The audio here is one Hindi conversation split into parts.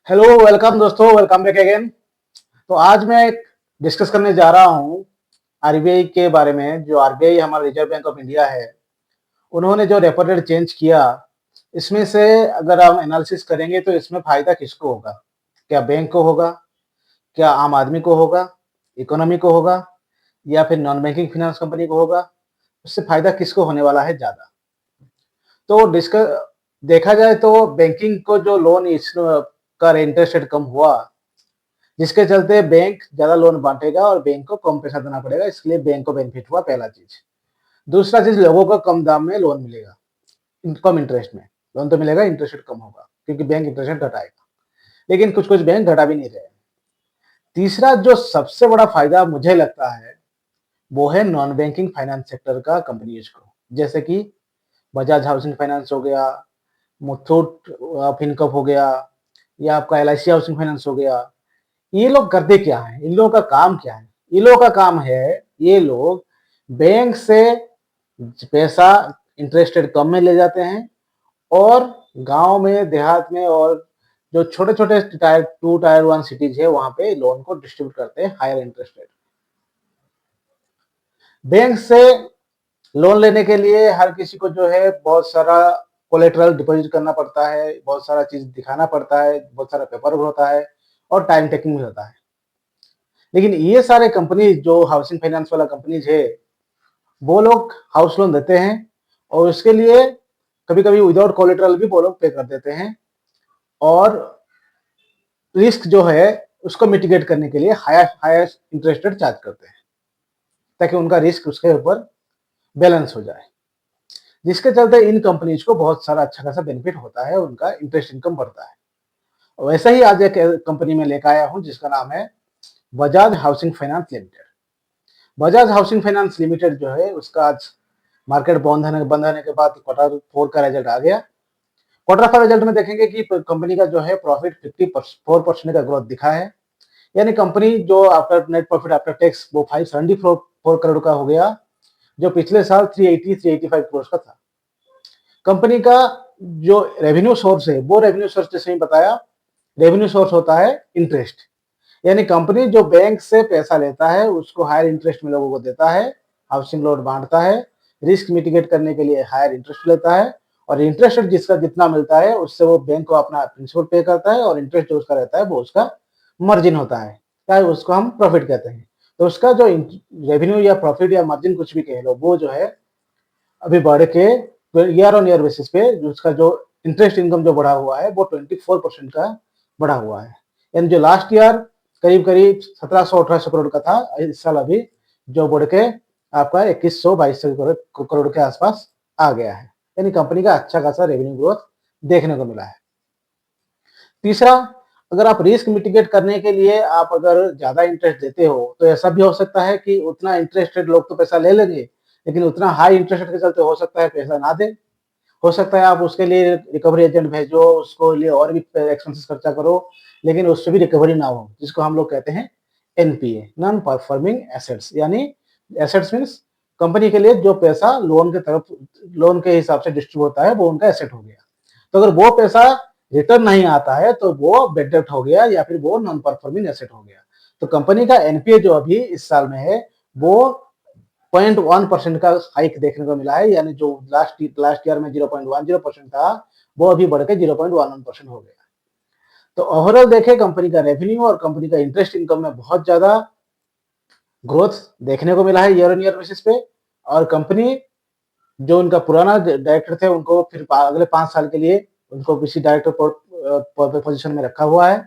हेलो, वेलकम दोस्तों, वेलकम बैक अगेन। तो आज मैं एक डिस्कस करने जा रहा हूँ आरबीआई के बारे में। जो आरबीआई हमारा रिजर्व बैंक ऑफ इंडिया है, उन्होंने जो रेपो रेट चेंज किया, इसमें से अगर हम एनालिसिस करेंगे तो इसमें फायदा किसको होगा? क्या बैंक को होगा, क्या आम आदमी को होगा, इकोनॉमी को होगा, या फिर नॉन बैंकिंग फाइनेंस कंपनी को होगा? उससे फायदा किसको होने वाला है ज्यादा? तो डिस्कस देखा जाए तो बैंकिंग को जो लोन इस का इंटरेस्ट रेट कम हुआ, जिसके चलते बैंक ज्यादा लोन बांटेगा और बैंक को कम पैसा देना पड़ेगा, इसलिए बैंक को बेनिफिट हुआ, पहला चीज। दूसरा चीज, लोगों को कम दाम में लोन मिलेगा, कम इंटरेस्ट में लोन तो मिलेगा, इंटरेस्ट रेट कम होगा क्योंकि बैंक इंटरेस्ट रेट घटाएगा। लेकिन कुछ कुछ बैंक घटा भी नहीं रहे। तीसरा जो सबसे बड़ा फायदा मुझे लगता है, वो है नॉन बैंकिंग फाइनेंस सेक्टर का कंपनीज को, जैसे कि बजाज हाउसिंग फाइनेंस हो गया, मुथूट फिनकॉप हो गया, या आपका एलआईसी हाउसिंग फाइनेंस हो गया। ये लोग करते क्या है? इन लोगों का काम क्या है? इन लोगों का काम है, ये लोग बैंक से पैसा इंटरेस्ट रेट कम में ले जाते हैं और गांव में, देहात में और जो छोटे छोटे टायर 2 टायर 1 सिटीज है, वहां पे लोन को डिस्ट्रीब्यूट करते हैं हायर इंटरेस्ट रेट। बैंक से लोन लेने के लिए हर किसी को जो है बहुत सारा कोलेटरल डिपॉजिट करना पड़ता है, बहुत सारा चीज दिखाना पड़ता है, बहुत सारा पेपर होता है और टाइम टेकिंग भी होता है। लेकिन ये सारे कंपनीज जो हाउसिंग फाइनेंस वाला कंपनीज है, वो लोग हाउस लोन देते हैं और उसके लिए कभी कभी विदाउट कोलेटरल भी वो लोग पे कर देते हैं, और रिस्क जो है उसको मिटिगेट करने के लिए higher higher interest rate charge करते हैं, ताकि उनका रिस्क उसके ऊपर बैलेंस हो जाए। जिसके चलते इन कंपनीज को बहुत सारा अच्छा खासा बेनिफिट होता है, उनका इंटरेस्ट इनकम बढ़ता है। वैसे ही आज एक कंपनी में लेकर आया हूं जिसका नाम है Bajaj housing finance limited. Bajaj housing finance limited जो है, उसका आज मार्केट बंद होने के बाद क्वार्टर 4 का रिजल्ट आ गया। क्वार्टर 4 रिजल्ट में देखेंगे कि कंपनी का जो है प्रॉफिट 54% का ग्रोथ दिखा है। यानी कंपनी जो after net profit after tax वो 574 करोड़ का हो गया, जो पिछले साल 385 करोड़ का था। कंपनी का जो रेवेन्यू सोर्स है, वो रेवेन्यू सोर्स जैसे ही बताया, रेवेन्यू सोर्स होता है इंटरेस्ट। यानी कंपनी जो बैंक से पैसा लेता है उसको हायर इंटरेस्ट में लोगों को देता है, हाउसिंग लोन बांटता है, रिस्क मिटिगेट करने के लिए हायर इंटरेस्ट लेता है, और इंटरेस्ट जिसका जितना मिलता है उससे वो बैंक को अपना प्रिंसिपल पे करता है, और इंटरेस्ट जो उसका रहता है वो उसका मार्जिन होता है, चाहे उसको हम प्रॉफिट कहते हैं। तो उसका जो रेवेन्यू या प्रॉफिट या मार्जिन कुछ भी कह लो, वो जो है अभी बढ़ के ईयर ऑन ईयर बेसिस पे उसका जो इंटरेस्ट इनकम जो बढ़ा हुआ है वो 24% का बढ़ा हुआ है। यानी जो लास्ट ईयर करीब करीब 1700-1800 करोड़ का था, इस साल अभी जो बढ़ के आपका 2100-2200 करोड़ के आसपास आ गया है। यानी कंपनी का अच्छा खासा रेवेन्यू ग्रोथ देखने को मिला है। तीसरा, अगर आप रिस्क मिटिगेट करने के लिए आप अगर ज्यादा इंटरेस्ट देते हो, तो ऐसा भी हो सकता है कि उतना इंटरेस्ट रेट लोग तो पैसा ले लेंगे, लेकिन उतना हाई इंटरेस्ट रेट के चलते हो सकता है पैसा ना दे। हो सकता है आप उसके लिए रिकवरी एजेंट भेजो, उसको लिए और भी एक्सपेंसेस खर्चा करो, लेकिन उससे भी रिकवरी ना हो, जिसको हम लोग कहते हैं एनपीए, नॉन परफॉर्मिंग एसेट्स। यानी एसेट्स मीन्स कंपनी के लिए जो पैसा लोन के तरफ, लोन के हिसाब से डिस्ट्रीब्यूट होता है, वो उनका एसेट हो गया। तो अगर वो पैसा रिटर्न नहीं आता है तो वो बेड डेब्ट हो गया, या फिर वो नॉन परफॉर्मिंग एसेट हो गया। तो कंपनी का एनपीए जो अभी इस साल में है, वो 0.1% का हाइक देखने को मिला है। यानी जो लास्ट ईयर में 0.10% था, वो अभी बढ़ के 0.11% हो गया। तो ओवरऑल देखें, कंपनी का रेवेन्यू और कंपनी का इंटरेस्ट इनकम में बहुत ज्यादा ग्रोथ देखने को मिला है ईयर ऑन ईयर बेसिस पे। और कंपनी जो उनका पुराना डायरेक्टर थे, उनको फिर अगले 5 साल के लिए उनको किसी डायरेक्टर पोजीशन में रखा हुआ है।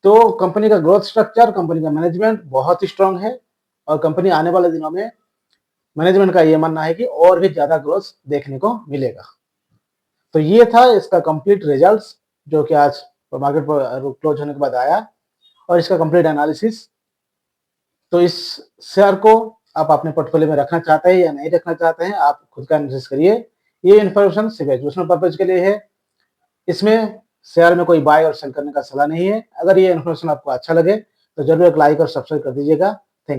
तो कंपनी का ग्रोथ स्ट्रक्चर, कंपनी का मैनेजमेंट बहुत ही स्ट्रांग है, और कंपनी आने वाले दिनों में, मैनेजमेंट का ये मानना है कि और भी ज्यादा ग्रोथ देखने को मिलेगा। तो ये था इसका कंप्लीट रिजल्ट्स, जो कि आज मार्केट पर क्लोज होने के बाद आया, और इसका कंप्लीट एनालिसिस। तो इस शेयर को आप अपने पोर्टफोलियो में रखना चाहते हैं या नहीं रखना चाहते हैं, आप खुद का एनालिसिस करिए। ये इन्फॉर्मेशन सिर्फ एजुकेशनल पर्पज के लिए है, इसमें शेयर में कोई बाय और सेल करने का सलाह नहीं है। अगर ये इन्फॉर्मेशन आपको अच्छा लगे तो जरूर एक लाइक और सब्सक्राइब कर दीजिएगा।